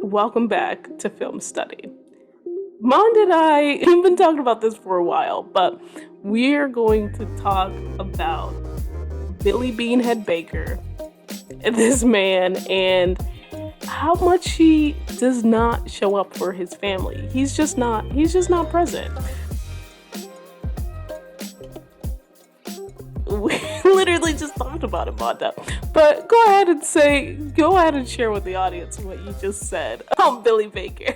Welcome back to Film Study. Mond and I have been talking about this for a while, but we're going to talk about Billy Beanhead Baker, this man, and how much he does not show up for his family. He's just not present. We literally just talked about it, Monda. But go ahead and share with the audience what you just said on Billy Baker.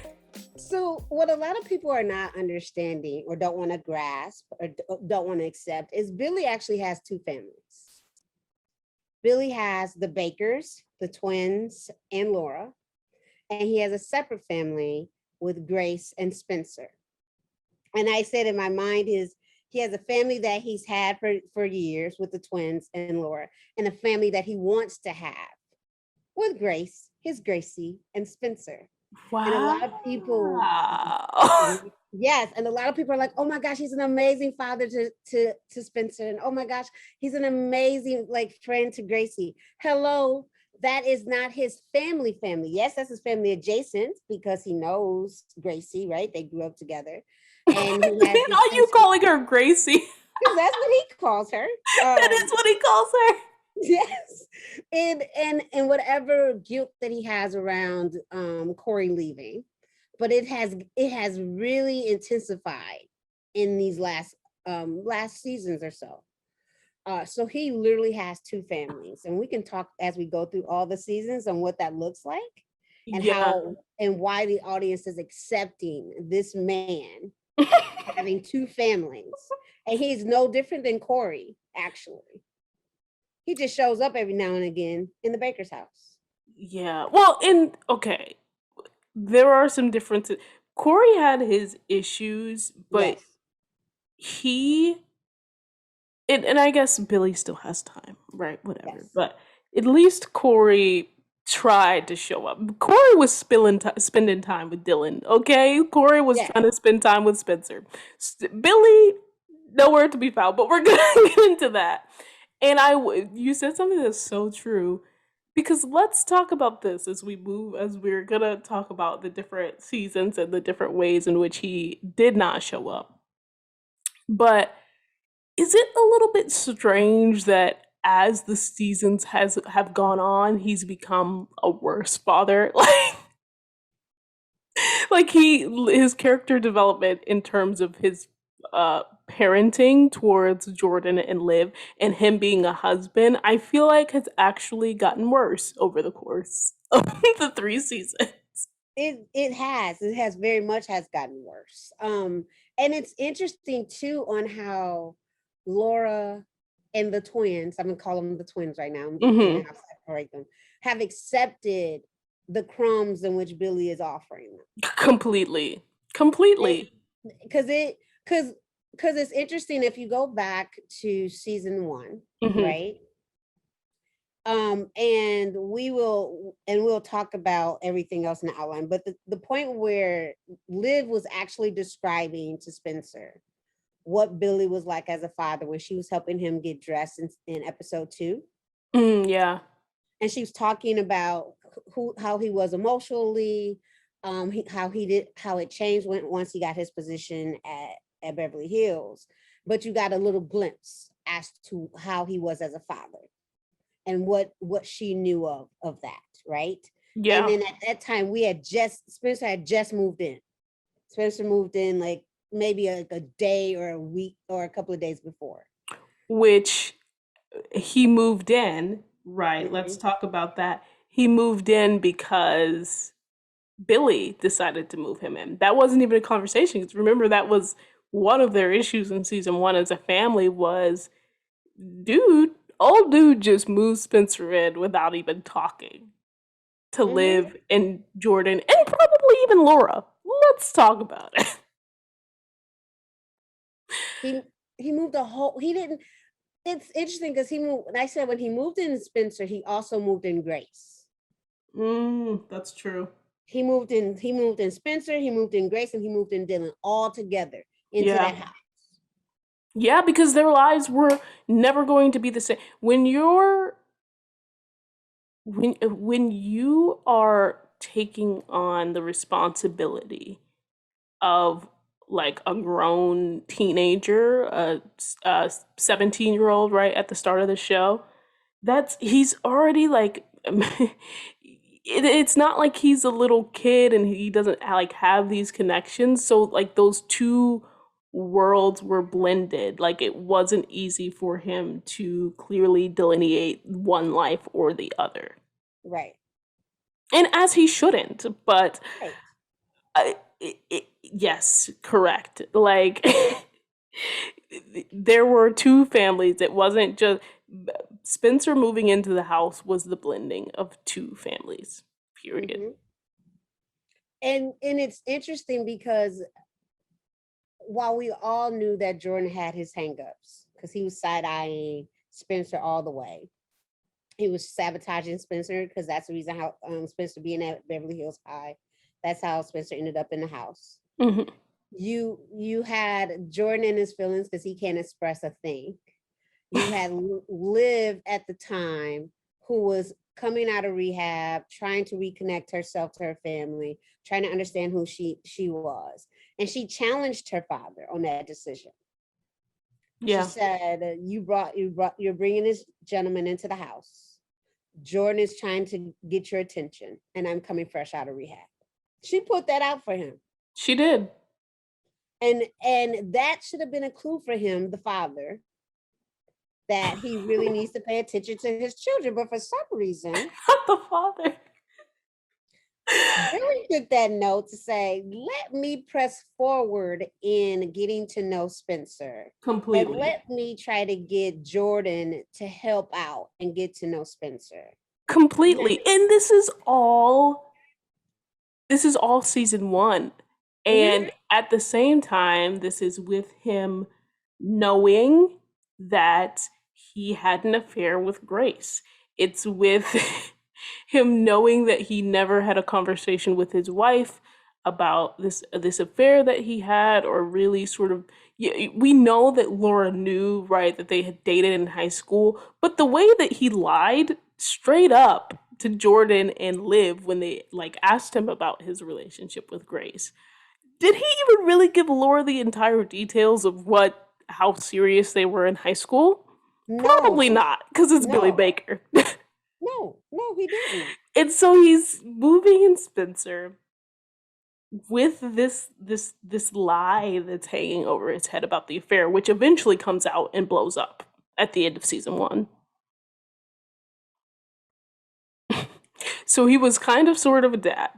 So, what a lot of people are not understanding or don't want to grasp or don't want to accept is Billy actually has two families. Billy has the Bakers, the twins, and Laura, and he has a separate family with Grace and Spencer. And I said in my mind is he has a family that he's had for years with the twins and Laura, and a family that he wants to have with Grace, his Gracie, and Spencer. And a lot of people, Wow. yes, and a lot of people are like, "Oh my gosh, he's an amazing father to Spencer, and oh my gosh, he's an amazing like friend to Gracie." Hello, that is not his family. Yes, that's his family adjacent because he knows Gracie, right? They grew up together, and he has the Are you Spencer calling her Gracie? because that's what he calls her. That is what he calls her. Yes, and whatever guilt that he has around Corey leaving, but it has really intensified in these last seasons or so. So he literally has two families, and we can talk as we go through all the seasons on what that looks like and Yeah. how and why the audience is accepting this man having two families. And he's no different than Corey, actually. He just shows up every now and again in the baker's house. Yeah. Well, okay, there are some differences. Corey had his issues, but Yes. he and I guess Billy still has time, right? Whatever. Yes. But at least Corey tried to show up. Corey was spending time with Dylan, okay? Corey was Yes. trying to spend time with Spencer. Billy, nowhere to be found, but we're gonna get into that. And you said something that's so true because let's talk about this as we move, as we're gonna talk about the different seasons and the different ways in which he did not show up. But is it a little bit strange that as the seasons has have gone on, he's become a worse father? Like his character development in terms of his parenting towards Jordan and Liv and him being a husband, I feel like has actually gotten worse over the course of the three seasons. It has very much has gotten worse. And it's interesting too on how Laura and the twins, I'm gonna call them the twins right now, and Hmm. I'll separate them, have accepted the crumbs in which Billy is offering them. Completely. Completely. Because it because it's interesting if you go back to season one, Hmm. right? And we'll talk about everything else in the outline, but the point where Liv was actually describing to Spencer what Billy was like as a father when she was helping him get dressed in episode 2, Yeah. and she was talking about how he was emotionally, how it changed once he got his position at Beverly Hills, but you got a little glimpse as to how he was as a father and what she knew of that, right? And Yeah. then at that time Spencer had just moved in. Spencer moved in like maybe a day or a week or a couple of days before. Which he moved in, right? Let's Mm-hmm. talk about that. He moved in because Billy decided to move him in. That wasn't even a conversation. 'Cause remember, that was one of their issues in season one as a family was, dude, old dude just moved Spencer in without even talking to Mm-hmm. Liv and Jordan and probably even Laura. Let's talk about it. he he moved a whole he didn't It's interesting because he moved, and I said when he moved in Spencer, he also moved in Grace. That's true. He moved in Spencer, he moved in Grace, and he moved in Dylan all together into Yeah. that house. Yeah, because their lives were never going to be the same. When you are taking on the responsibility of like a grown teenager, a 17-year-old, right at the start of the show, he's already like it's not like he's a little kid and he doesn't like have these connections. So like those two worlds were blended. Like it wasn't easy for him to clearly delineate one life or the other. Right. And as he shouldn't, but Right. yes, correct. Like there were two families. It wasn't just Spencer moving into the house was the blending of two families. Period. Hmm. And it's interesting because while we all knew that Jordan had his hangups, because he was side-eyeing Spencer all the way, he was sabotaging Spencer because that's the reason how Spencer being at Beverly Hills High, that's how Spencer ended up in the house. Hmm. You had Jordan in his feelings because he can't express a thing. You had Liv at the time, who was coming out of rehab, trying to reconnect herself to her family, trying to understand who she was, and she challenged her father on that decision. She Yeah, said, you're bringing this gentleman into the house. Jordan is trying to get your attention, and I'm coming fresh out of rehab." She put that out for him. she did. And that should have been a clue for him, the father, that he really needs to pay attention to his children. But for some reason, Not the father. Billy took that note to say, let me press forward in getting to know Spencer. And Completely. let me try to get Jordan to help out and get to know Spencer. Completely. And this is all season 1. Mm-hmm. And at the same time, this is with him knowing that he had an affair with Grace. It's with him knowing that he never had a conversation with his wife about this affair that he had, or really sort of, yeah, we know that Laura knew, right, that they had dated in high school, but the way that he lied straight up to Jordan and Liv when they like asked him about his relationship with Grace. Did he even really give Laura the entire details of how serious they were in high school? No, Probably not, because it's Billy no, Baker. no, he didn't. And so he's moving in Spencer with this lie that's hanging over his head about the affair, which eventually comes out and blows up at the end of season 1. So he was kind of sort of a dad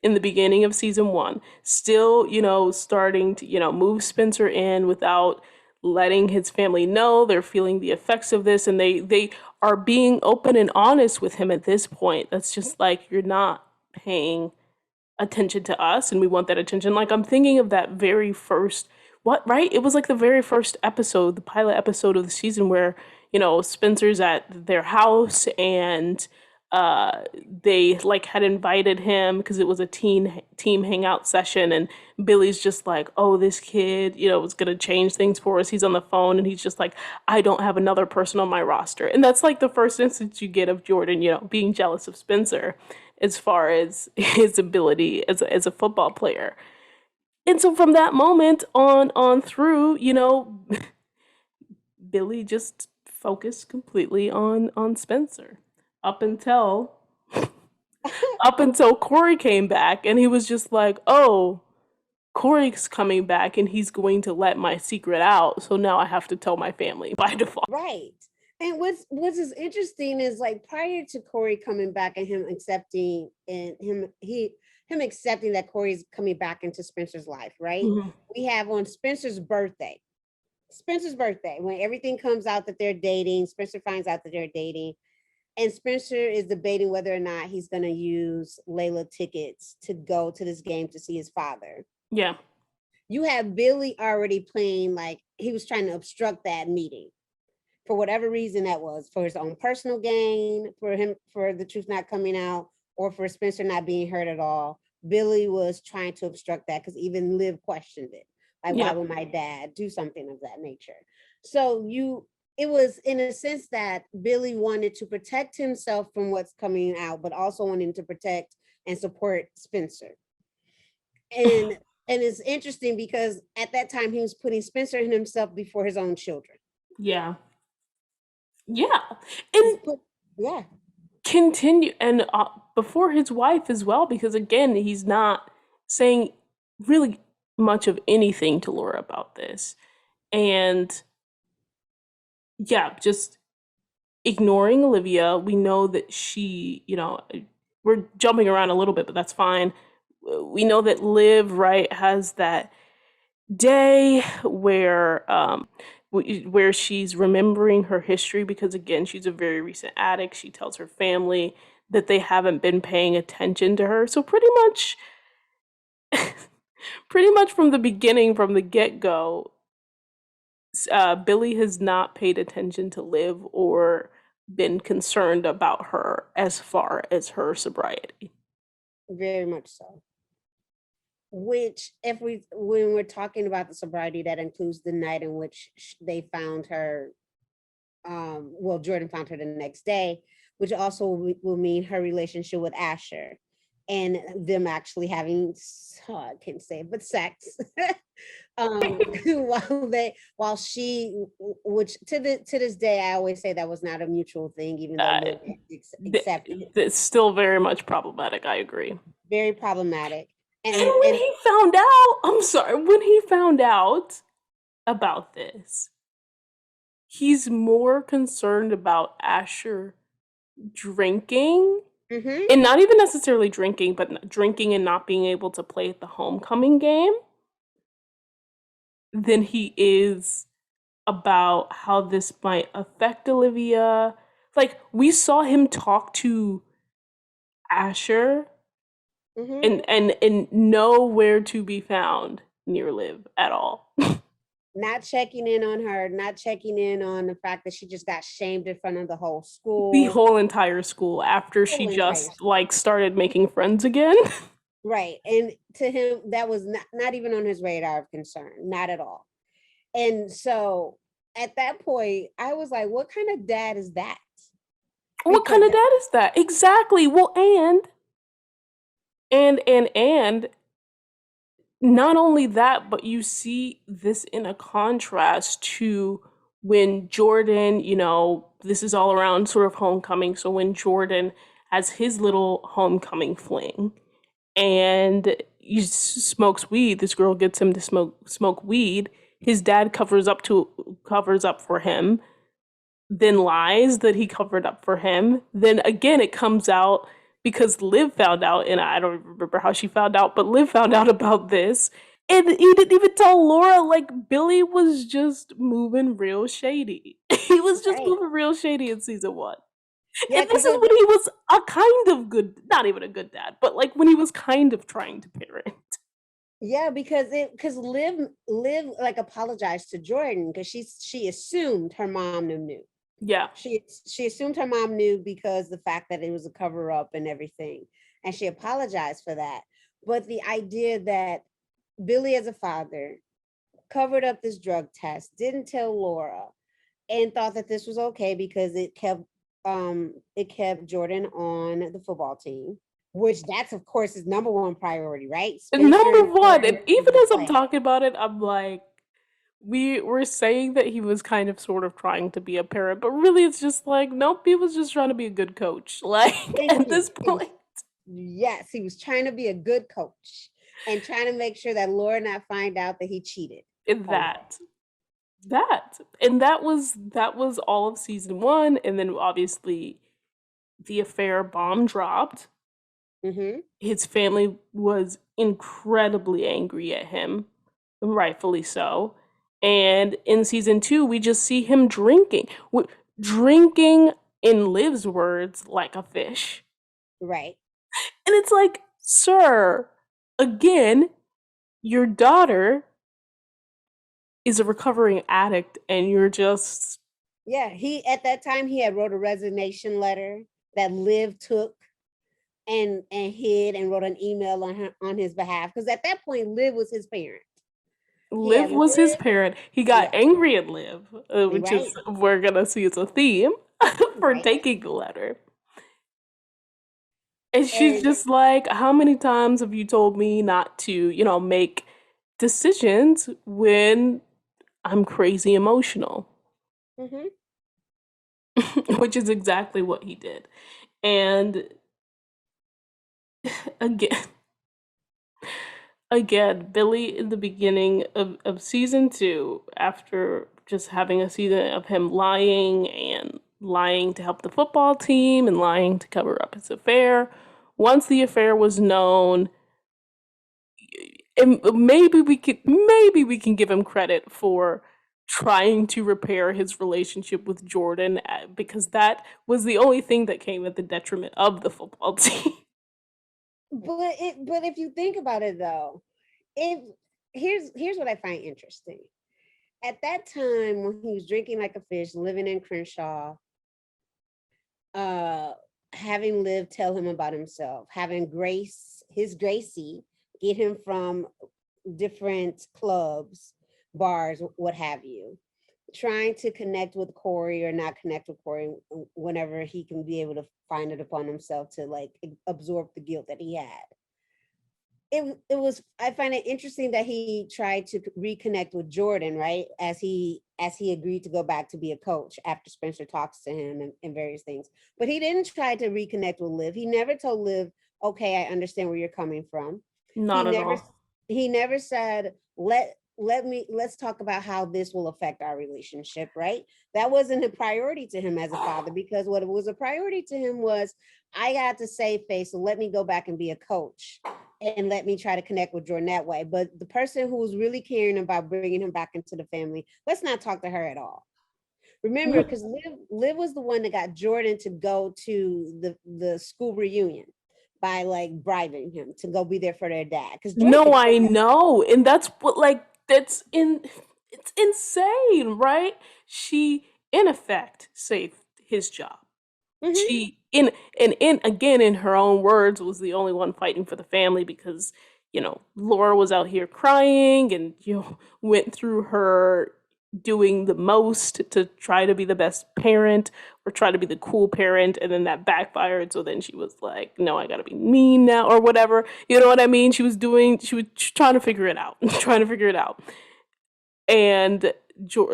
in the beginning of season 1, still, starting to, move Spencer in without letting his family know they're feeling the effects of this, and they are being open and honest with him at this point. That's just like, you're not paying attention to us and we want that attention. Like, I'm thinking of that very first, what, right? It was like the very first episode, the pilot episode of the season, where, Spencer's at their house, and they like had invited him because it was a team hangout session, and Billy's just like, oh, this kid, is gonna change things for us. He's on the phone and he's just like, I don't have another person on my roster. And that's like the first instance you get of Jordan, being jealous of Spencer as far as his ability as a football player. And so from that moment on through, Billy just focused completely on Spencer up until up until Corey came back, and he was just like, "Oh, Corey's coming back and he's going to let my secret out, so now I have to tell my family by default." Right. And what's is interesting is, like, prior to Corey coming back and him accepting, and him accepting that Corey's coming back into Spencer's life, right? Mhm. We have on Spencer's birthday, when everything comes out that they're dating, Spencer finds out that they're dating, and Spencer is debating whether or not he's going to use Layla tickets to go to this game to see his father. Yeah. You have Billy already playing like he was trying to obstruct that meeting for whatever reason that was, for his own personal gain, for him, for the truth not coming out, or for Spencer not being heard at all. Billy was trying to obstruct that because even Liv questioned it. Like, why Yeah. would my dad do something of that nature? So it was in a sense that Billy wanted to protect himself from what's coming out, but also wanting to protect and support Spencer. And it's interesting because at that time he was putting Spencer and himself before his own children. Yeah. Yeah. And Yeah. continue, and before his wife as well, because again, he's not saying really much of anything to Laura about this. And yeah, just ignoring Olivia. We know that she, we're jumping around a little bit, but that's fine. We know that Liv, right, has that day where she's remembering her history, because again, she's a very recent addict. She tells her family that they haven't been paying attention to her. So pretty much from the beginning, from the get-go, Billy has not paid attention to Liv or been concerned about her as far as her sobriety. Very much so. Which, when we're talking about the sobriety, that includes the night in which they found her. Well, Jordan found her the next day, which also will mean her relationship with Asher, and them actually having, I can't say it, but sex. while she, which to this day, I always say that was not a mutual thing, even though Liv accepted it. It's still very much problematic. I agree. Very problematic. And when he found out, I'm sorry, when he found out about this, he's more concerned about Asher drinking, and not even necessarily drinking, but drinking and not being able to play at the homecoming game, than he is about how this might affect Olivia. Like, we saw him talk to Asher and nowhere to be found near Liv at all. Not checking in on her, not checking in on the fact that she just got shamed in front of the whole school. The whole entire school, after she just like started making friends again. Right. And to him, that was not even on his radar of concern, not at all. And so at that point, I was like, what kind of dad is that? What kind of dad is that? Exactly. Well, and not only that, but you see this in a contrast to when Jordan, this is all around sort of homecoming. So when Jordan has his little homecoming fling and he smokes weed, this girl gets him to smoke weed. His dad covers up for him, then lies that he covered up for him. Then again, it comes out because Liv found out, and I don't remember how she found out, but Liv found out about this. And he didn't even tell Laura, like, Billy was just moving real shady. He was just moving real shady in season 1. Yeah, and this is when he was a kind of good, not even a good dad, but like when he was kind of trying to parent. Yeah, because Liv like apologized to Jordan because she assumed her mom knew. Yeah. She assumed her mom knew because the fact that it was a cover up and everything. And she apologized for that. But the idea that Billy as a father covered up this drug test, didn't tell Laura, and thought that this was okay because it kept Jordan on the football team, which that's of course his number one priority, right? Number one. And even as I'm talking about it, I'm like, we were saying that he was kind of sort of trying to be a parent, but really it's just like, nope, he was just trying to be a good coach. Like, at this point. Yes, he was trying to be a good coach and trying to make sure that Laura not find out that he cheated. And that was all of season 1, and then obviously the affair bomb dropped. His family was incredibly angry at him, rightfully so. And in season 2, we just see him drinking, in Liv's words, like a fish. Right. And it's like, sir, again, your daughter is a recovering addict and you're just... Yeah, at that time he had wrote a resignation letter that Liv took and hid and wrote an email on his behalf, because at that point Liv was his parent. Liv was his parent. He got angry at Liv, which is, we're gonna see, it's a theme for taking the letter. And she's And just like, how many times have you told me not to, make decisions when I'm crazy emotional? mhm. Which is exactly what he did. And again, Billy in the beginning of season two, after just having a season of him lying and lying to help the football team and lying to cover up his affair, once the affair was known, and maybe we can give him credit for trying to repair his relationship with Jordan, because that was the only thing that came at the detriment of the football team. But if you think about it though, if here's what I find interesting. At that time when he was drinking like a fish, living in Crenshaw, uh having Liv tell him about himself, having Gracie get him from different clubs, bars, what have you, trying to connect with Corey or not connect with Corey whenever he can be able to find it upon himself to like absorb the guilt that he had. It was, I find it interesting that he tried to reconnect with Jordan, right? As he agreed to go back to be a coach after Spencer talks to him and various things. But he didn't try to reconnect with Liv. He never told Liv, okay, I understand where you're coming from. He Not at never all. he never said, let's talk about how this will affect our relationship, right? That wasn't a priority to him as a father, because what was a priority to him was, I got to save face, so let me go back and be a coach and let me try to connect with Jordan that way. But the person who was really caring about bringing him back into the family, let's not talk to her at all. Remember, because Liv was the one that got Jordan to go to the school reunion by like bribing him to go be there for their dad. Because Jordan No, could care I know. And that's what, like, it's insane, right? She in effect saved his job. less. Hmm. She in again, in her own words, was the only one fighting for the family, because Laura was out here crying, and went through her doing the most to try to be the best parent, or try to be the cool parent, and then that backfired. So then she was like, no, I gotta be mean now, or whatever. You know what I mean? She was trying to figure it out. Trying to figure it out. And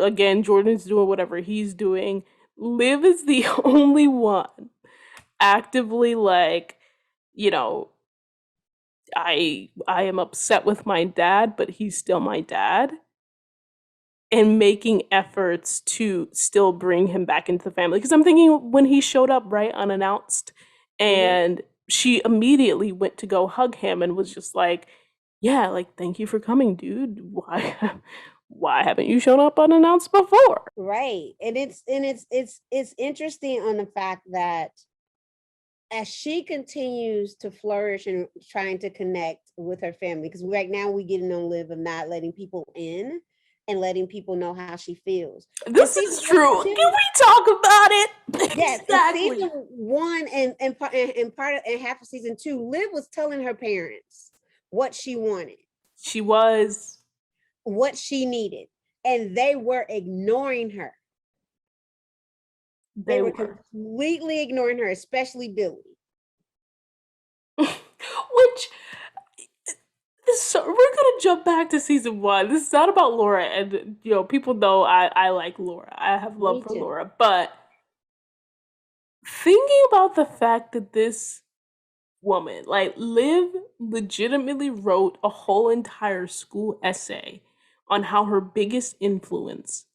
again, Jordan's doing whatever he's doing. Liv is the only one actively like, you know, I am upset with my dad, but he's still my dad, and making efforts to still bring him back into the family. Because I'm thinking, when he showed up right unannounced, Hmm. and she immediately went to go hug him and was just like, yeah, like, thank you for coming, dude. Why haven't you shown up unannounced before? Right. And it's interesting on the fact that as she continues to flourish and trying to connect with her family, because right now we get on Liv of not letting people in and letting people know how she feels. In This season is one and true. Can two, we talk about it? yes, in season Exactly. one and part of and half of season two, Liv was telling her parents what she wanted, She was. what she needed, and they were ignoring her. They They were were. completely ignoring her, especially Billy. Which, so we're gonna jump back to season one. This is not about Laura, and people know I like Laura. I have love Me for too. Laura, but thinking about the fact that this woman, like Liv, legitimately wrote a whole entire school essay on how her biggest influence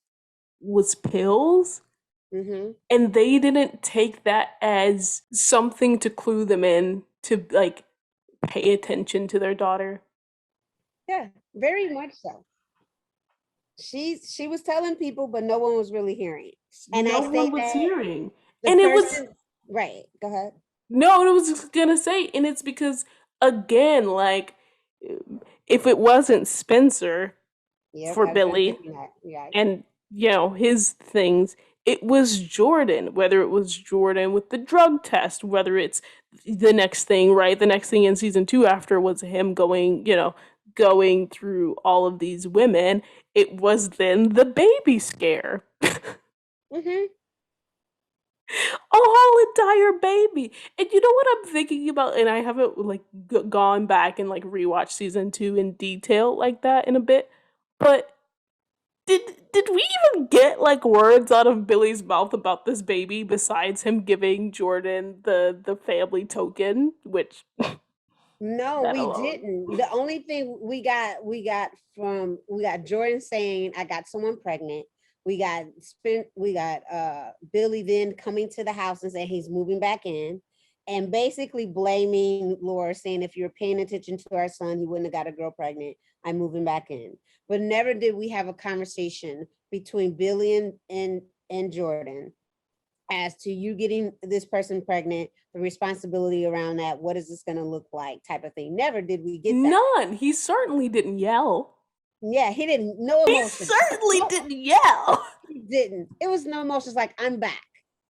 was pills, Hmm. and they didn't take that as something to clue them in to, like, pay attention to their daughter. Yeah, very much so. She was telling people, but no one was really hearing. And No I one say was that hearing. the And it was, person, right, go ahead. no, it was just gonna say, and it's because, again, like, if it wasn't Spencer Yep, for I was trying to Billy think of that. Right. and his things, it was Jordan. Whether it was Jordan with the drug test, whether it's the next thing, right? The next thing in season two after was him going through all of these women. It was then the baby scare. Hmm. A whole entire baby. And you know what I'm thinking about? And I haven't like gone back and like rewatched season 2 in detail like that in a bit. But did we even get like words out of Billy's mouth about this baby besides him giving Jordan the family token, which No, that we alone. didn't. The only thing we got Jordan saying, I got someone pregnant. We got Billy then coming to the house and saying he's moving back in, and basically blaming Laura, saying if you're paying attention to our son, he wouldn't have got a girl pregnant. I'm moving back in. But never did we have a conversation between Billy and Jordan as to you getting this person pregnant, the responsibility around that, what is this going to look like, type of thing. Never did we get that. None. He certainly didn't yell. Yeah, he didn't, no He emotions. certainly No, didn't yell. he didn't. It was no emotions, like I'm back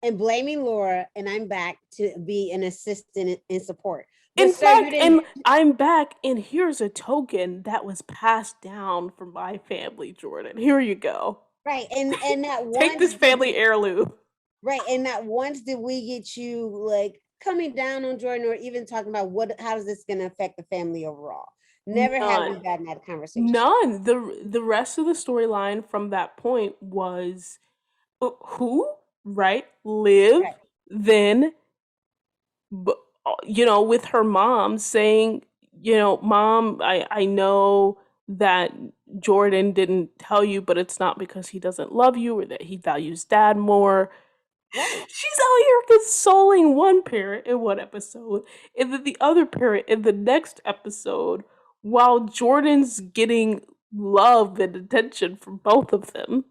and blaming Laura, and I'm back to be an assistant and support. But In sir, you fact, didn't. and I'm back, and here's a token that was passed down from my family, Jordan. Here you go. Right, and not Take once this did family heirloom. right, and not once did we get you like coming down on Jordan or even talking about what, how is this going to affect the family overall. Never have we None. gotten that conversation. None. The rest of the storyline from that point was who, right? Liv, Right, then b- with her mom saying, mom, I know that Jordan didn't tell you, but it's not because he doesn't love you or that he values dad more. right. She's out here consoling one parent in one episode, and then the other parent in the next episode, while Jordan's getting love and attention from both of them.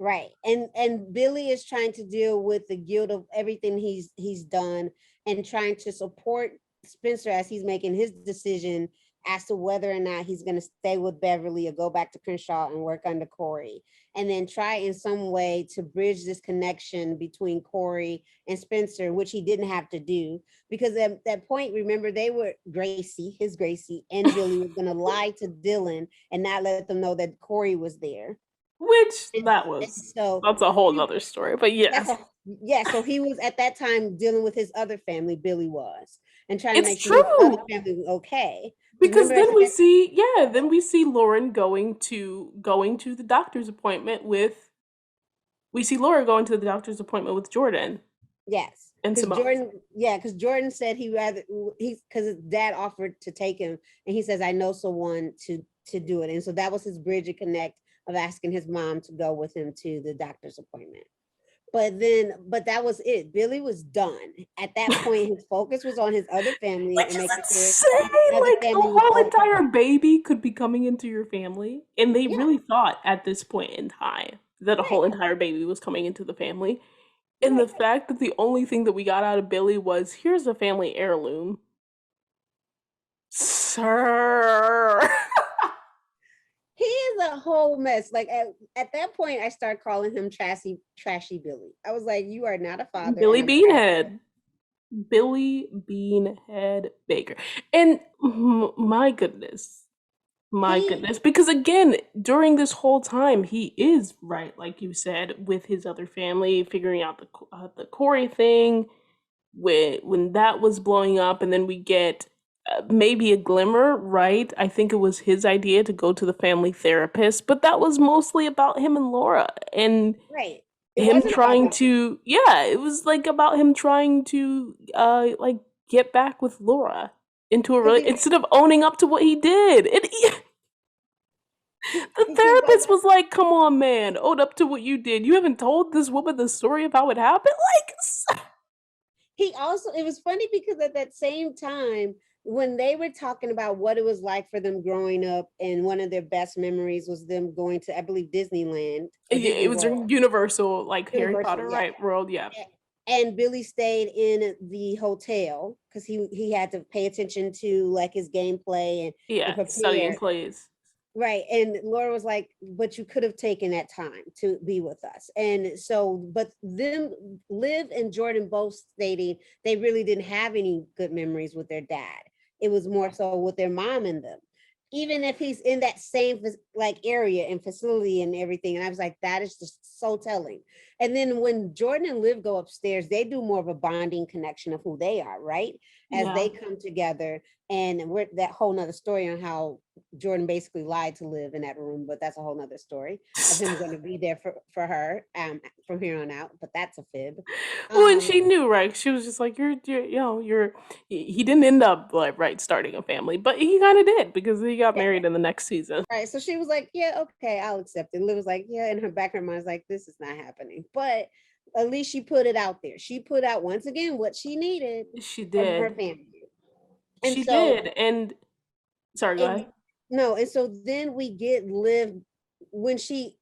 Right. And Billy is trying to deal with the guilt of everything he's done and trying to support Spencer as he's making his decision as to whether or not he's going to stay with Beverly or go back to Crenshaw and work under Corey. And then try in some way to bridge this connection between Corey and Spencer, which he didn't have to do. Because at that point, remember, they were Gracie and Billy was going to lie to Dylan and not let them know that Corey was there. Which And, that and was so that's a whole he, nother story. But that's yes, a, yeah, so he was at that time dealing with his other family, Billy was, and trying to it's make sure his other true. family was okay. Because Because remember, then we see, yeah, then we see Lauren going to the doctor's appointment with we see Laura going to the doctor's appointment with Jordan yes, and because Simone. Jordan said he rather he because his dad offered to take him, and he says I know someone to do it, and so that was his bridge and connect of asking his mom to go with him to the doctor's appointment. But that was it. Billy was done. At that point, his focus was on his other family Which and is making sure insane. his other Like a family was whole okay. entire baby could be coming into your family. And they Yeah, really thought at this point in time that a right, whole entire baby was coming into the family. And the right. fact that the only thing that we got out of Billy was here's a family heirloom. Sir. He is a whole mess. Like at that point, I started calling him trashy Billy. I was like, you are not a father, and Billy I'm tired of it. Beanhead. Billy Beanhead Baker. And my goodness. My He goodness. Because again, during this whole time, he is right, like you said, with his other family, figuring out the Corey thing, when that was blowing up, and then we get maybe a glimmer, right? I think it was his idea to go to the family therapist, but that was mostly about him and Laura and right. It him wasn't about trying him. to, yeah, it was like about him trying to like get back with Laura into a Because really instead of owning up to what he did. The he was therapist was like, "Come on, man, own up to what you did. You haven't told this woman the story of how it happened." Like, he also, it was funny because at that same time, when they were talking about what it was like for them growing up, and one of their best memories was them going to, I believe, Disneyland or Disney it was World, a universal, like Harry Universal, Potter, yeah. right? World, yeah, And Billy stayed in the hotel because he had to pay attention to like his gameplay and yeah. Studying prepare. plays. Right. And Laura was like, but you could have taken that time to be with us. And so, but them, Liv and Jordan both stating they really didn't have any good memories with their dad. It was more so with their mom and them. even if he's in that same like area and facility and everything. And I was like, that is just so telling. And then when Jordan and Liv go upstairs, they do more of a bonding connection of who they are, right? As Yeah. they come together, and we're that whole nother story on how Jordan basically lied to Liv in that room, but that's a whole nother story of him going to be there for her from here on out. But that's a fib. Well, and Um, she knew, right? She was just like, you're you know, you're. He didn't end up like right starting a family, but he kind of did because he got yeah, married in the next season. right. So she was like, yeah, okay, I'll accept it. Liv was like, yeah, in her back of her mind was like, this is not happening. But at least she put it out there. She put out once again what she needed She from her did. family. And She so, did. And sorry, go and ahead. no, and so then we get Liv when she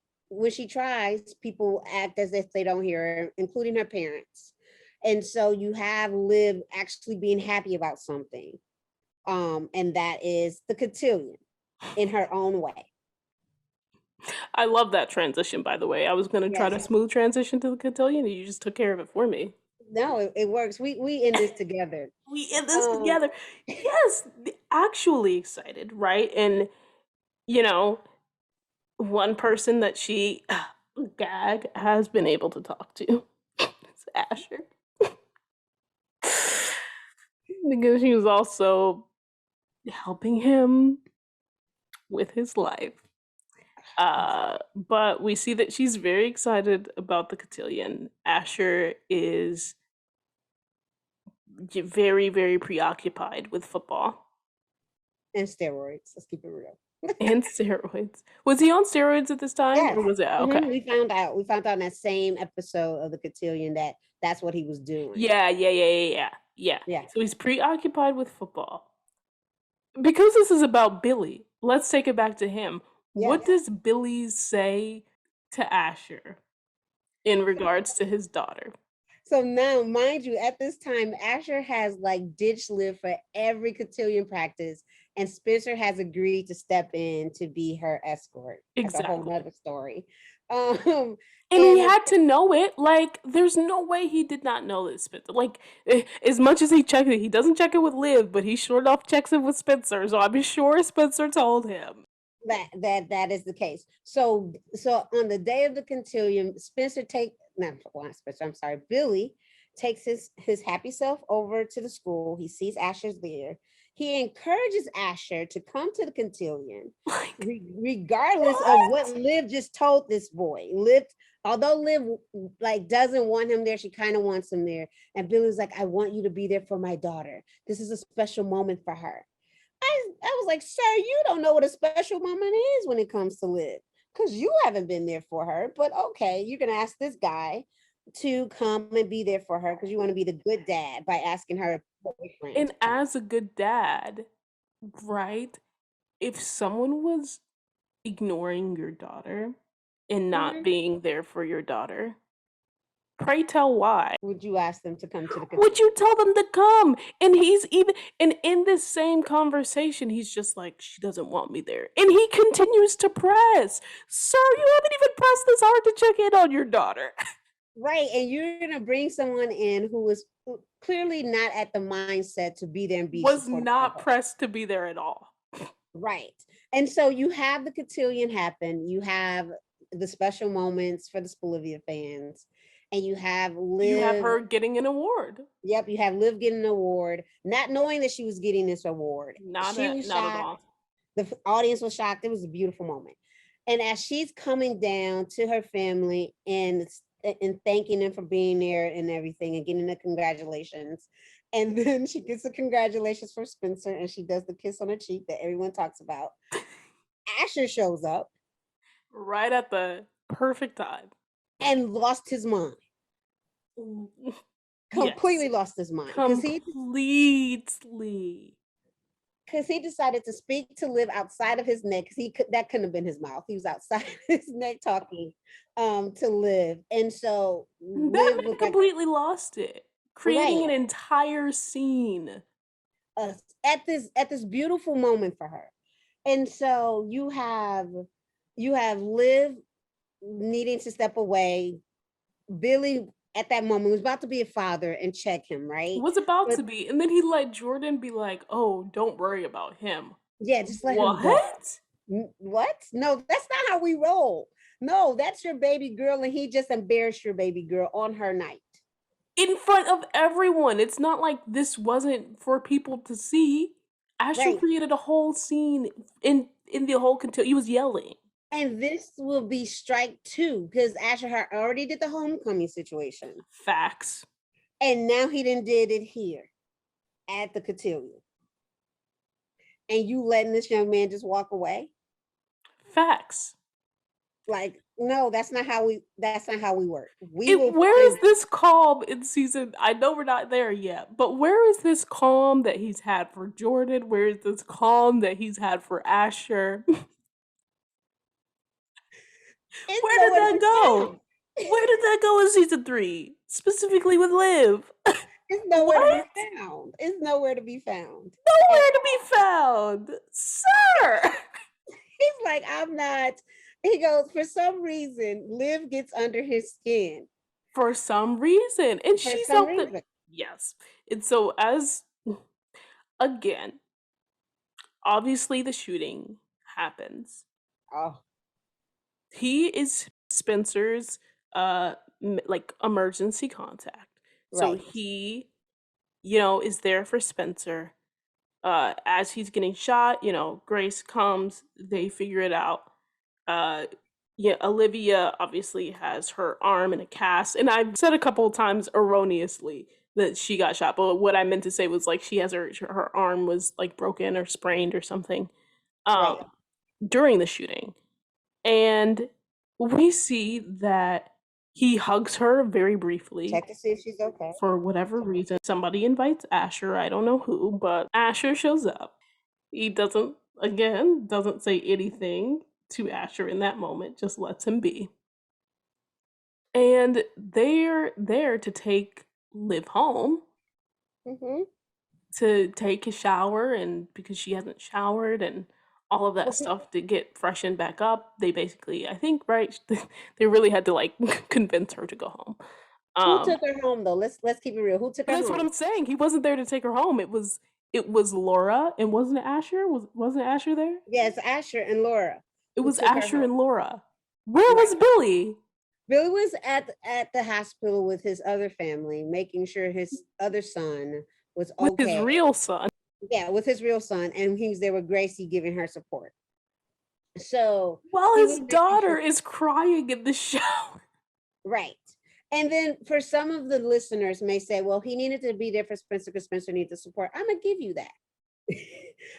tries, people act as if they don't hear her, including her parents. And so you have Liv actually being happy about something. And that is the cotillion in her own way. I love that transition, by the way. I was gonna try to Yes. smooth transition to the cotillion, and you just took care of it for me. No, it works. We in this together. We in this Um, together. Yes, actually excited, right? And you know, one person that she gag has been able to talk to is Asher. Because she was also helping him with his life. But we see that she's very excited about the cotillion. Asher is very, very preoccupied with football and steroids. Let's keep it real. and steroids. Was he on steroids at this time, Yes. or was it okay? We found out. We found out in that same episode of the cotillion that that's what he was doing. Yeah. Yeah. So he's preoccupied with football. Because this is about Billy, let's take it back to him. What Yes. does Billy say to Asher in regards to his daughter? So now, mind you, at this time, Asher has like ditched Liv for every cotillion practice, and Spencer has agreed to step in to be her escort. That's a whole Exactly. nother story. Um, And he and had to know it. Like, there's no way he did not know this Spencer. Like, as much as he checked it, he doesn't check it with Liv, but he sure enough checks it with Spencer. So I'm sure Spencer told him. that is the case. So on the day of the cotillion, Spencer, I'm sorry, Billy takes his happy self over to the school. He sees Asher's there. He encourages Asher to come to the cotillion, Like, regardless of what what? Liv just told this boy. Although Liv like doesn't want him there, she kind of wants him there. And Billy's like, I want you to be there for my daughter. This is a special moment for her. I was like, sir, you don't know what a special moment is when it comes to Liv, because you haven't been there for her. But okay, you're gonna ask this guy to come and be there for her because you want to be the good dad by asking her boyfriend And to come. as a good dad, right? If someone was ignoring your daughter and not Mhm. being there for your daughter, pray tell why. Would you ask them to come to the Would cotillion? you tell them to come? And he's even, and in this same conversation, he's just like, she doesn't want me there. And he continues to press. Sir, you haven't even pressed this hard to check in on your daughter. Right, and you're gonna bring someone in who is clearly not at the mindset to be there and be Was supportive of not her. pressed to be there at all. Right. And so you have the cotillion happen. You have the special moments for the Olivia fans, and you have You have Liv. her getting an award. Yep, you have Liv getting an award, not knowing that she was getting this award. She was Not at shocked. all. The audience was shocked. It was a beautiful moment. And as she's coming down to her family and thanking them for being there and everything and getting the congratulations. And then she gets the congratulations from Spencer and she does the kiss on her cheek that everyone talks about. Asher shows up Right at the perfect time. and lost his mind, Yes. completely lost his mind Completely. because he decided to speak to Liv outside of his neck because that couldn't have been his mouth. He was outside his neck talking to Liv. And so That Liv man was like, completely lost it, creating right, an entire scene. at this beautiful moment for her. And so you have Liv needing to step away. Billy at that moment was about to be a father and check him, right? Was about But to be, and then he let Jordan be like, "Oh, don't worry about him." Yeah, just let him go. What? What? No, that's not how we roll. No, that's your baby girl, and he just embarrassed your baby girl on her night. In front of everyone. It's not like this wasn't for people to see. Asher Right. created a whole scene in the whole cotillion. He was yelling. And this will be strike two because Asher had already did the homecoming situation. Facts. And now he done did it here at the cotillion. And you letting this young man just walk away? Facts. Like, no, that's not how we work. We will Where is find this calm in season? I know we're not there yet, but where is this calm that he's had for Jordan? Where is this calm that he's had for Asher? it's Where did nowhere to that be go? found. Where did that go in season 3? Specifically with Liv. It's nowhere to be What? found. It's nowhere to be found. And Nowhere to be found. Sir. he's like, I'm not. He goes, for some reason, Liv gets under his skin. For some reason. And For she's some something. reason. Yes. And so, as again, obviously the shooting happens. Oh, He is Spencer's like emergency contact. So right. he, is there for Spencer. As he's getting shot, Grace comes, they figure it out. Uh, yeah, Olivia obviously has her arm in a cast, and I've said a couple of times erroneously that she got shot, but what I meant to say was like she has her arm was like broken or sprained or something Right. during the shooting, and we see that he hugs her very briefly Check to see if she's okay. for whatever reason. Somebody invites Asher, I don't know who, but Asher shows up. He doesn't say anything to Asher in that moment, just lets him be. And they're there to take Liv home Mm-hmm. to take a shower, and because she hasn't showered and all of that Well, stuff to get freshened back up, they basically, I think, right, they really had to like convince her to go home. who Um, took her home though? Let's keep it real. Who took her that's what home? I'm saying. He wasn't there to take her home. It was Laura, and wasn't it Asher? Wasn't Asher there? Yes, Asher and Laura It who was took her Asher home. and Laura. Where Right. was Billy? Billy was at the hospital with his other family, making sure his other son was With his okay. real son. Yeah, with his real son, and he was there with Gracie giving her support. So While he his was making sure, daughter is crying in the shower. right. And then for some of the listeners may say, well, he needed to be there for Spencer because Spencer needed the support. I'm gonna give you that.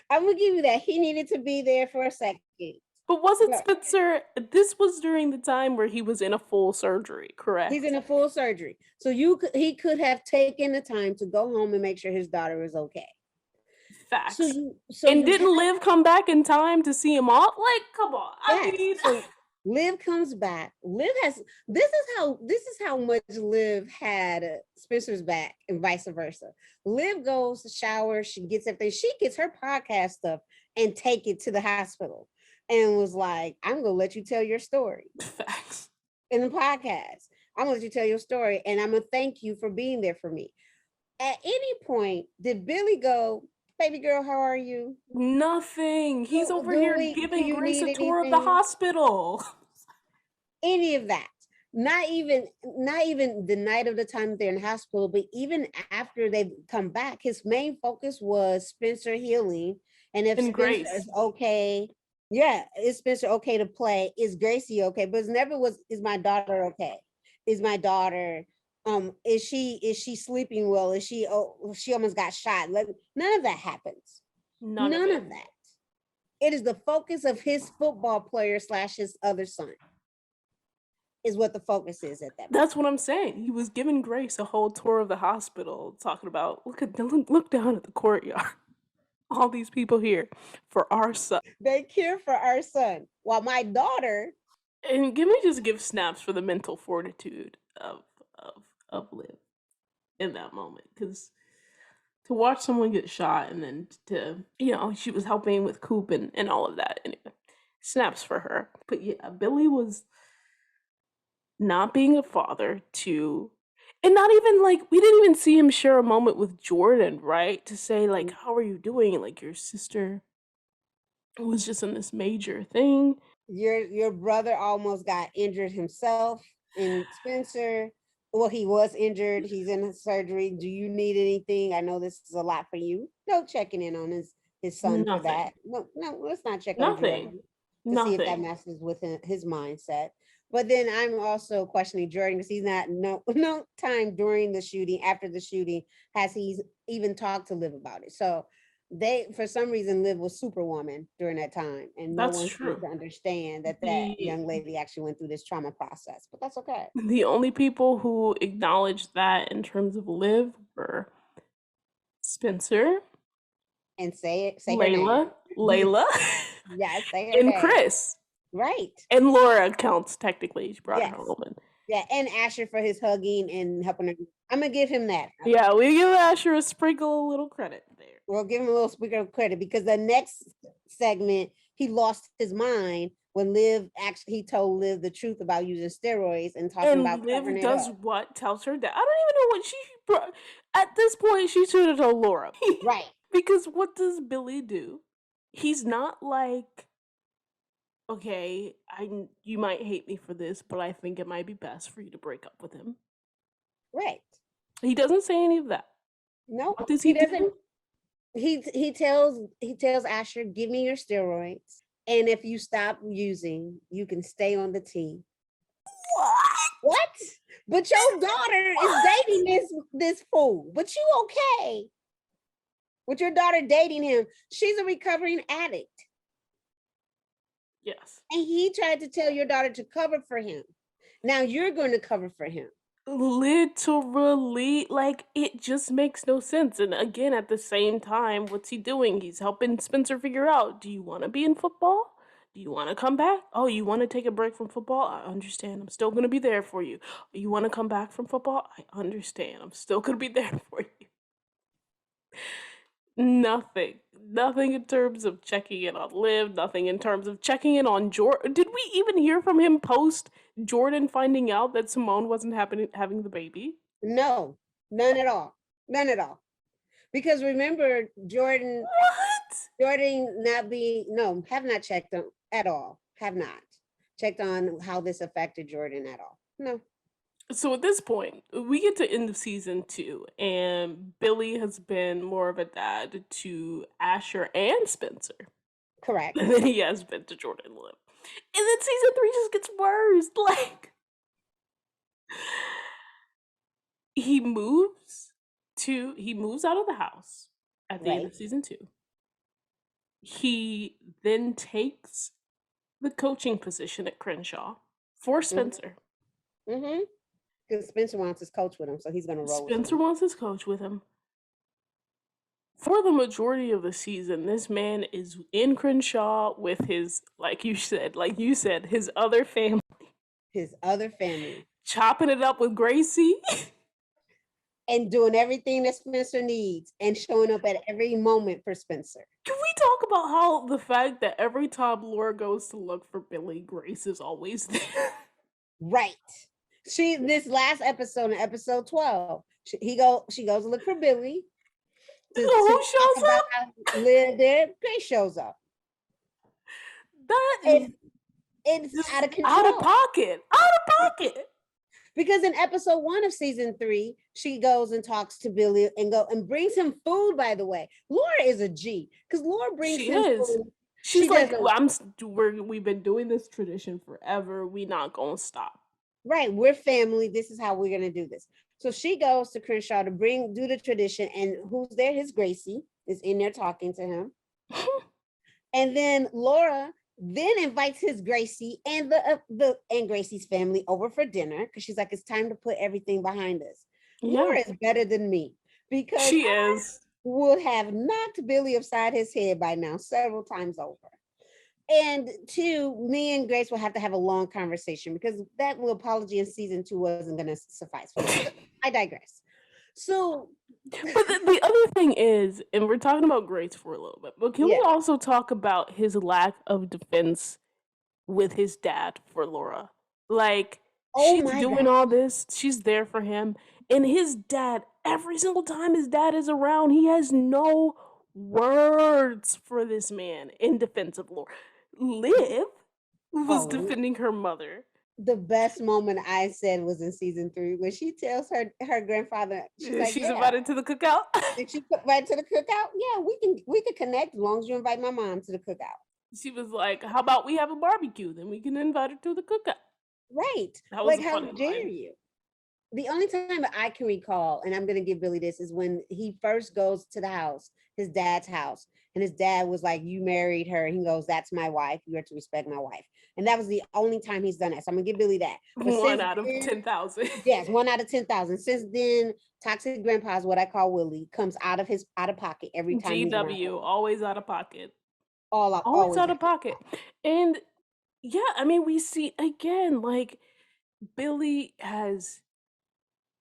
I'm gonna give you that. He needed to be there for a second. But wasn't But Spencer, this was during the time where he was in a full surgery, he's correct? in a full surgery. So he could have taken the time to go home and make sure his daughter was okay. So Facts. you so And you have didn't Liv come back in time to see him off? Like, come on. I yes. mean, So Liv comes back. Liv has this is how much Liv had Spencer's back and vice versa. Liv goes to shower, she gets everything, she gets her podcast stuff and take it to the hospital and was like, I'm gonna let you tell your story facts. in the podcast. I'm gonna let you tell your story and I'm gonna thank you for being there for me. At any point, did Billy go, baby girl, how are you? Nothing. He's over here Do giving you Grace need a tour of the anything? hospital. Any of that. Not even the night of the time they're in hospital, but even after they come back, his main focus was Spencer healing. And if And Spencer Grace. is okay, yeah, is Spencer okay to play? Is Gracie okay? But it never was, is my daughter okay? Is my daughter is she sleeping well? Is she, oh, she almost got shot? None of that happens. None of None it. of that. It is the focus of his football player slash his other son is what the focus is at that moment. That's what I'm saying. He was giving Grace a whole tour of the hospital, talking about look down at the courtyard. All these people here for our son. They care for our son. While my daughter, And can we just give snaps for the mental fortitude of Liv in that moment? Because to watch someone get shot and then she was helping with Coop and all of that. Anyway, snaps for her. But yeah, Billy was not being a father to, and not even like, we didn't even see him share a moment with Jordan, right? To say like, how are you doing? Like, your sister was just in this major thing. Your brother almost got injured himself in Spencer. Well, he was injured. He's in his surgery. Do you need anything? I know this is a lot for you. No checking in on his son for Nothing. that. No, no, let's not check on Nothing. Jordan to see if that Nothing. messes with his mindset. But then I'm also questioning Jordan because he's not no time during the shooting, after the shooting, has he even talked to Liv about it. So they, for some reason, Liv was superwoman during that time, and no That's one seemed true. to understand that that The young lady actually went through this trauma process. But that's okay. the only people who acknowledged that in terms of Liv were Spencer, And say it, say her name. Layla, Yes, say her and name. Chris. Right. And Laura counts technically. She brought her Yes. home. Yeah, and Asher for his hugging and helping her. I'm gonna give him that. Yeah, we give Asher a sprinkle a little credit there. We'll give him a little speaker of credit because the next segment he lost his mind when Liv actually he told Liv the truth about using steroids and talking And about covering Liv it does up. what? Tells her dad. I don't even know what she brought. At this point, she should have told Laura. Right. Because what does Billy do? He's not like, okay, you might hate me for this, but I think it might be best for you to break up with him. Right. He doesn't say any of that. No, What does he he doesn't. do? He tells Asher, give me your steroids. And if you stop using, you can stay on the team. What? What? But your daughter is dating this fool. But you okay? With your daughter dating him, she's a recovering addict. Yes. And he tried to tell your daughter to cover for him. Now you're going to cover for him. Literally, like, it just makes no sense. And again, at the same time, what's he doing? He's helping Spencer figure out, do you want to be in football? Do you want to come back? Oh, you want to take a break from football? I understand. I'm still going to be there for you. You want to come back from football? I understand. I'm still going to be there for you. Nothing. Nothing in terms of checking in on Liv, nothing in terms of checking in on Jordan. Did we even hear from him post Jordan finding out that Simone wasn't having the baby? No, none at all. None at all. Because remember, Jordan not being, no, have not checked on at all. Have not checked on how this affected Jordan at all. No. So at this point, we get to end of season 2, and Billy has been more of a dad to Asher and Spencer Correct. than he has been to Jordan and Liv. And then season 3 just gets worse. Like, he moves out of the house at the end Right. of season 2. He then takes the coaching position at Crenshaw for Spencer. Mm-hmm. Because Spencer wants his coach with him, so he's going to roll with Spencer him. wants his coach with him. For the majority of the season, this man is in Crenshaw with his, like you said, his other family, His other family. chopping it up with Gracie. And doing everything that Spencer needs and showing up at every moment for Spencer. Can we talk about how the fact that every time Laura goes to look for Billy, Grace is always there? Right. This last episode, in episode 12, she goes to look for Billy. Who Talk shows about up? how Liv there. Grace shows up. That is It's out of control. out of pocket. Out of pocket. Because in episode 1 of season 3, she goes and talks to Billy and brings him food, by the way. Laura is a G. Because Laura brings him food. She's like, we've been doing this tradition forever. We not gonna stop. Right, we're family. This is how we're gonna do this. So she goes to Crenshaw to do the tradition, and who's there? His Gracie is in there talking to him. And then Laura then invites his Gracie and and Gracie's family over for dinner because she's like, it's time to put everything behind us. Yeah. Laura is better than me because she is. Would have knocked Billy upside his head by now several times over. And 2, me and Grace will have to have a long conversation because that little apology in season 2 wasn't going to suffice for me. I digress. So, but the other thing is, and we're talking about Grace for a little bit, but can we also talk about his lack of defense with his dad for Laura? Like, she's doing all this, she's there for him, and his dad, every single time his dad is around, he has no words for this man in defense of Laura. Liv was Oh, defending her mother. the best moment I said was in season 3 when she tells her grandfather, she's like, She's "Yeah, invited to the cookout. did you put right to the cookout? Yeah, we can connect as long as you invite my mom to the cookout." She was like, "How about we have a barbecue? Then we can invite her to the cookout." Right? That was Like, a how funny dare line. you? The only time that I can recall, and I'm gonna give Billy this, is when he first goes to the house, his dad's house, and his dad was like, "You married her." He goes, "That's my wife. You are to respect my wife." And that was the only time he's done that. So I'm gonna give Billy that. But One since out of then, 10,000. yes, 1 out of 10,000. Since then, toxic grandpa is what I call Willie, comes out of pocket every time he's around GW, Willie. always out of pocket. All up, Always always out out of pocket. And yeah, I mean, we see again, like, Billy has,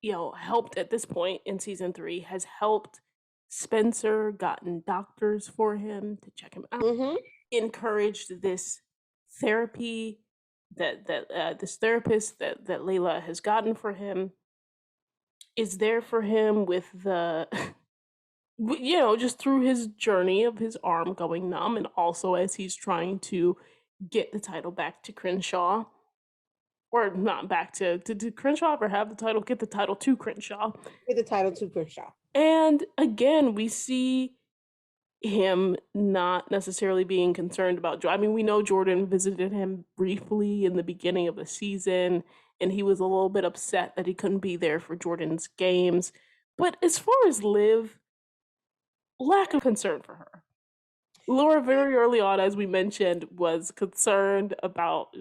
helped at this point in season 3, has helped Spencer, gotten doctors for him to check him out, of. Mm-hmm. encouraged this therapy this therapist that Layla has gotten for him, is there for him with the just through his journey of his arm going numb, and also as he's trying to get the title back to Crenshaw, or not back to did Crenshaw ever have the title? Get the title to Crenshaw. With the title to Kershaw. And again, we see him not necessarily being concerned about I mean, we know Jordan visited him briefly in the beginning of the season, and he was a little bit upset that he couldn't be there for Jordan's games. But as far as Liv, lack of concern for her. Laura, very early on, as we mentioned, was concerned about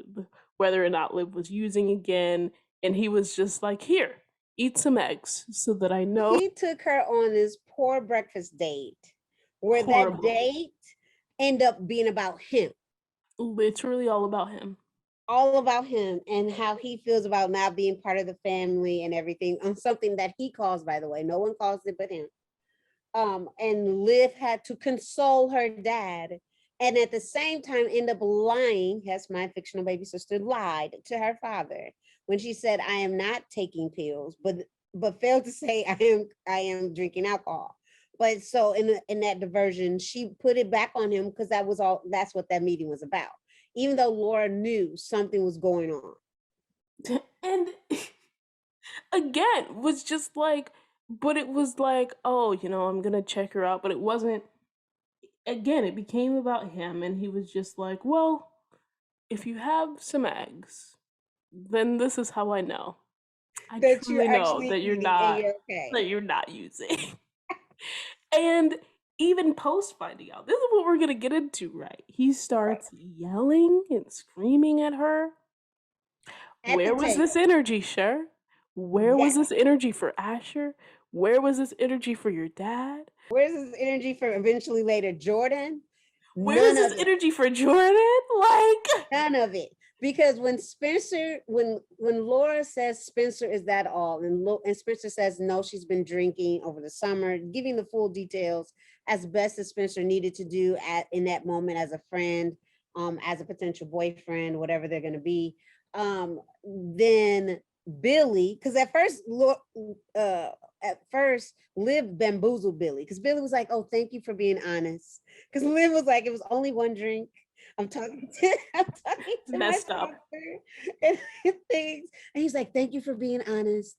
whether or not Liv was using again, and he was just like, "Here, eat some eggs so that I know." He took her on this poor breakfast date where that Horrible. date ended up being about him, Literally all about him. all about him and how he feels about not being part of the family and everything, on something that he calls, by the way, no one calls it but him. And Liv had to console her dad, and at the same time end up lying. Yes, my fictional baby sister lied to her father when she said, "I am not taking pills," but failed to say, I am drinking alcohol. But so in that diversion, she put it back on him because that's what that meeting was about. Even though Laura knew something was going on. And again, was just like, but it was like, "Oh, I'm gonna check her out." But it wasn't, again, it became about him, and he was just like, "Well, if you have some eggs, then this is how I know. I That you're truly know actually that you're eating and not you're okay. using." And even post finding out, this is what we're gonna get into, right? He Right. starts yelling and screaming at her. At the Where was this table. energy, Cher? Where was Yes. this energy for Asher? Where was this energy for your dad? Where's his energy for eventually later Jordan? Where is None this of it. energy for Jordan? Like, None of it. Because when Laura says Spencer is that all, and Spencer says no, she's been drinking over the summer, giving the full details as best as Spencer needed to do in that moment as a friend, as a potential boyfriend, whatever they're going to be. Then Billy, because at first Liv bamboozled Billy, because Billy was like, "Oh, thank you for being honest," because Liv was like, "It was only one drink. I'm talking to my messed up. sister and things." And he's like, "Thank you for being honest.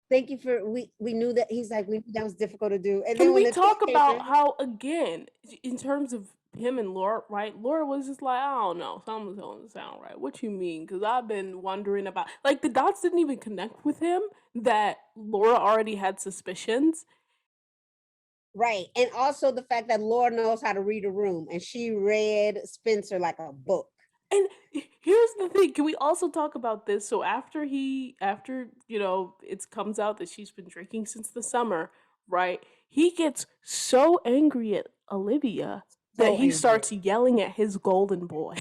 Thank you for we knew that." He's like, "We knew that was difficult to do." And then Can when we the test talk came about around, how, again, in terms of him and Laura, right? Laura was just like, "I don't know, something doesn't sound right." What you mean? Because I've been wondering about, like, the dots didn't even connect with him that Laura already had suspicions. right. And also the fact that Laura knows how to read a room and she read Spencer like a book. And here's the thing, can we also talk about this? So after, it comes out that she's been drinking since the summer, right? He gets so angry at Olivia that So he angry. starts yelling at his golden boy.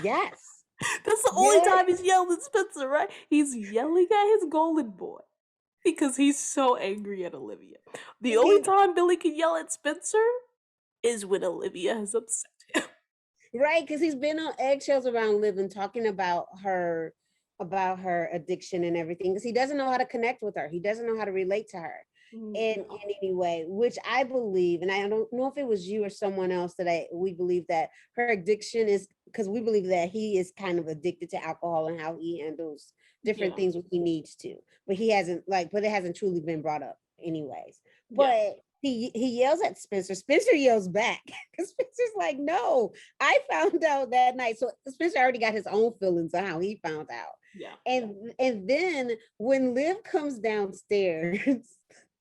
Yes. That's the only Yeah. time he's yelled at Spencer, right? He's yelling at his golden boy because he's so angry at Olivia. The only He's time Billy can yell at Spencer is when Olivia is upset him. right, because he's been on eggshells around Liv and talking about her addiction and everything, because he doesn't know how to connect with her. He doesn't know how to relate to her. in any way, which I believe, and I don't know if it was you or someone else that we believe that her addiction is because we believe that he is kind of addicted to alcohol and how he handles different Yeah. things when he needs to, but he hasn't but it hasn't truly been brought up anyways. Yeah. But he yells at Spencer. Spencer yells back because Spencer's like, no, I found out that night. So Spencer already got his own feelings on how he found out. Yeah. And then when Liv comes downstairs,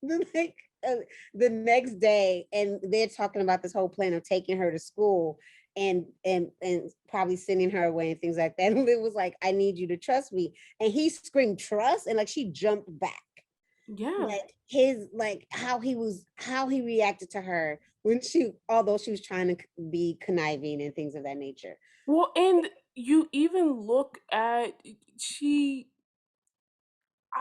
like uh, the next day, and they're talking about this whole plan of taking her to school and probably sending her away and things like that. And Liv was like, I need you to trust me. And he screamed trust, and like she jumped back. Yeah. Like his like how he reacted to her when she although she was trying to be conniving and things of that nature. Well, and you even look at she.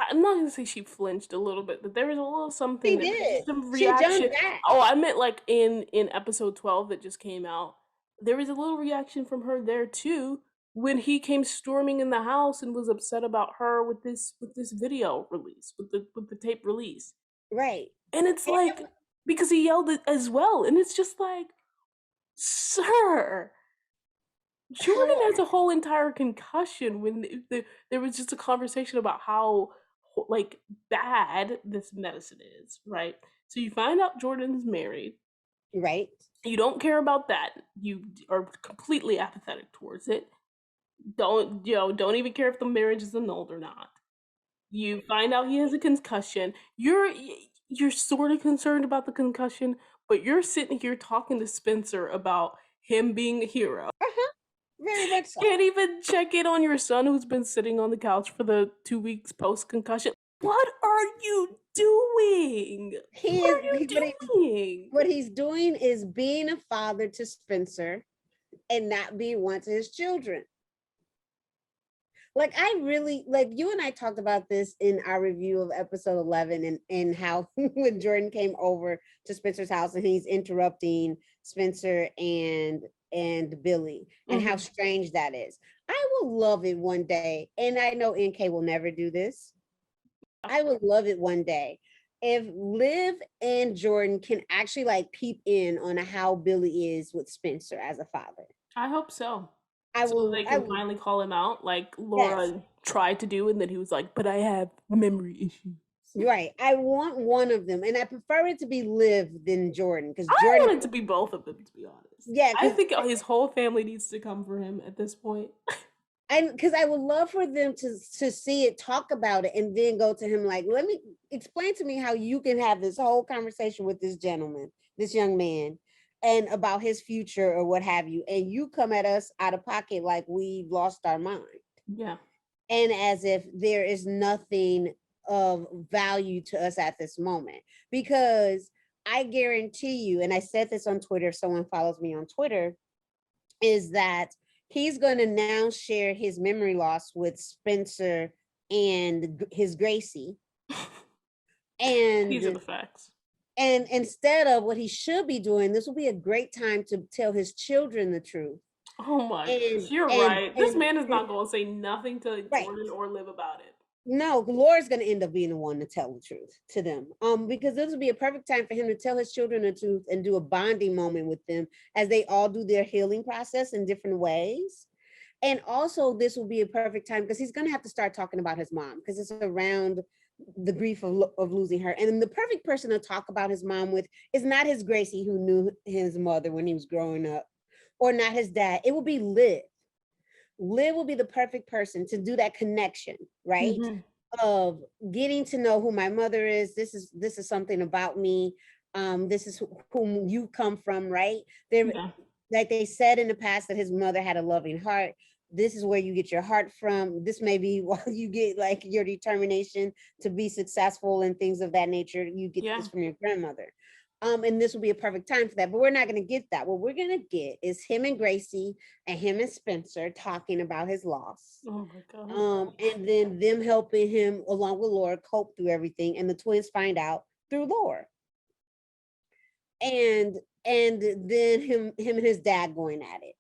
I'm not gonna say she flinched a little bit, but there was a little something She that did. some She reaction. jumped back. Oh, I meant like in episode 12 that just came out. There was a little reaction from her there too when he came storming in the house and was upset about her with this video release with the tape release. Right. And it's And like because he yelled it as well, and it's just like, sir, Jordan how has a whole entire concussion when there was just a conversation about how like bad this medicine is, right? So you find out Jordan's married. right. You don't care about that. You are completely apathetic towards it. Don't even care if the marriage is annulled or not. You find out he has a concussion. You're sort of concerned about the concussion, but you're sitting here talking to Spencer about him being a hero. Uh-huh. Very much so. Can't even check in on your son who's been sitting on the couch for the 2 weeks post concussion. What are you doing? He What is are you doing? what he's doing is being a father to Spencer and not being one to his children. Like I really like you and I talked about this in our review of episode 11 and how when Jordan came over to Spencer's house and he's interrupting Spencer and Billy and how Hmm. strange that is. I will love it one day, and I know NK will never do this. I would love it one day if Liv and Jordan can actually like peep in on how Billy is with Spencer as a father. I hope so. I So will they I can will finally call him out like yes. Laura tried to do, and then he was like, "But I have memory issues." Right. I want one of them, and I prefer it to be Liv than Jordan because I Jordan, want it to be both of them, to be honest. yeah, I because think his whole family needs to come for him at this point. I would love for them to see it, talk about it, and then go to him like, let me explain to me how you can have this whole conversation with this gentleman, this young man, and about his future or what have you, and you come at us out of pocket like we've lost our mind, Yeah. and as if there is nothing of value to us at this moment. Because I guarantee you, and I said this on Twitter, if someone follows me on Twitter, is that he's going to now share his memory loss with Spencer and his Gracie. These are And the facts. instead of what he should be doing, this will be a great time to tell his children the truth. Oh my gosh, And you're and right. This and man is not going to say nothing to right. Jordan or Liv about it. No, Laura's going to end up being the one to tell the truth to them. Because this would be a perfect time for him to tell his children the truth and do a bonding moment with them as they all do their healing process in different ways. And also, this will be a perfect time because he's going to have to start talking about his mom because it's around the grief of losing her. And the perfect person to talk about his mom with is not his Gracie, who knew his mother when he was growing up, or not his dad. It will be Liv. Liv will be the perfect person to do that connection, right? Hmm. Of getting to know who my mother is. This is something about me. This is whom you come from, right? There, Yeah. like they said in the past that his mother had a loving heart. This is where you get your heart from. This may be while you get like your determination to be successful and things of that nature. You get this Yeah. from your grandmother. And this will be a perfect time for that. But we're not going to get that. What we're going to get is him and Gracie and him and Spencer talking about his loss. Oh my god. And then them helping him along with Laura cope through everything. And the twins find out through Laura. And then him and his dad going at it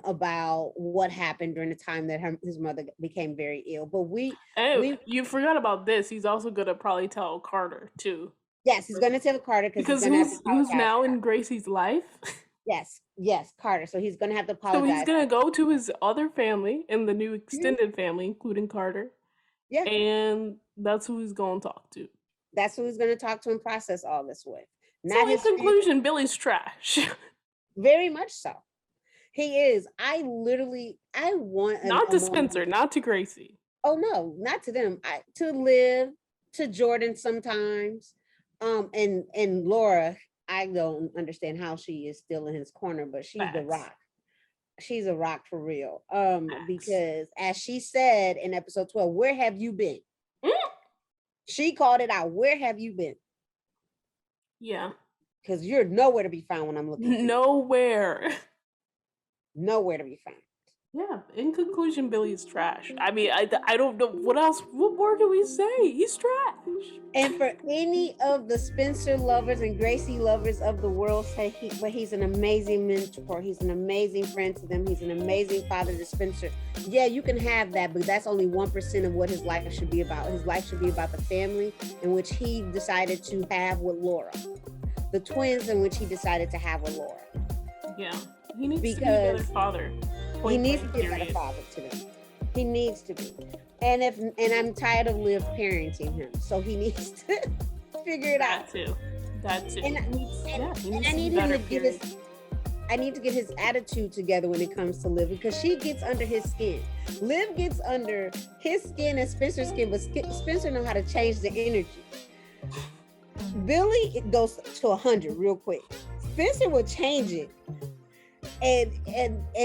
about what happened during the time that his mother became very ill. But Oh, we you forgot about this. He's also gonna probably tell Carter too. Yes, he's gonna tell Carter because he's Because gonna have to who's apologize now for her. in Gracie's life? Yes, Carter. So he's gonna have to So he's apologize. gonna go to his other family and the new Mhm. extended family, including Carter, Yeah, and that's who he's gonna talk to. that's who he's gonna talk to and process all this with. So Not in his family, conclusion, Billy's trash. very much so. He is. I want Not a to moment. Spencer, not to Gracie. Oh no, not to them. To Liv, to Jordan sometimes. And Laura, I don't understand how she is still in his corner, but she's the Facts. rock. She's a rock for real. Facts. Because as she said in episode 12, where have you been? Mm. She called it out. Where have you been? Yeah. Because you're nowhere to be found when I'm looking for you. Nowhere. Nowhere to be found. Yeah, in conclusion, Billy's trash. I mean, I don't know what else. What more can we say? He's trash. And for any of the Spencer lovers and Gracie lovers of the world, say but he's an amazing mentor. He's an amazing friend to them. He's an amazing father to Spencer. Yeah, you can have that, but that's only 1% of what his life should be about. His life should be about the family in which he decided to have with Laura, the twins in which he decided to have with Laura. Yeah, he needs to be a Because better father. he needs to be a better father to them. He needs to be. And I'm tired of Liv parenting him. So he needs to figure it out. That too. And I need him to get I need to get his attitude together when it comes to Liv, because she gets under his skin. Liv gets under his skin and Spencer's skin, but Spencer knows how to change the energy. Billy, it goes to 100 real quick. Spencer will change it. And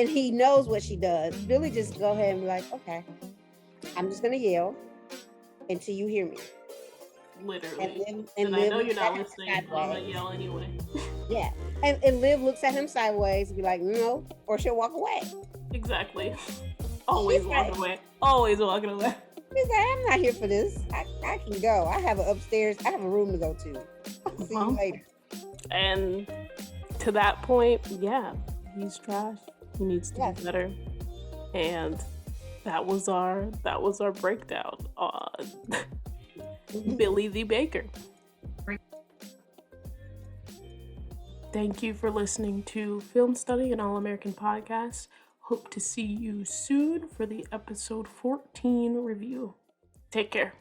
he knows what she does. Billy just go ahead and be like, okay, I'm just gonna yell until you hear me. Literally. And I Liv know you're not looks listening. at him I'm gonna sideways. yell anyway. Yeah. And Liv looks at him sideways and be like, no, or she'll walk away. Exactly. Always walking away. Always walking away. He's like, I'm not here for this. I can go. I have a room to go to. I'll see you later. And to that point, yeah, he's trash. He needs to be better. And that was our breakdown on Billy the Baker. Thank you for listening to Film Study, an All-American podcast. Hope to see you soon for the episode 14 review. Take care.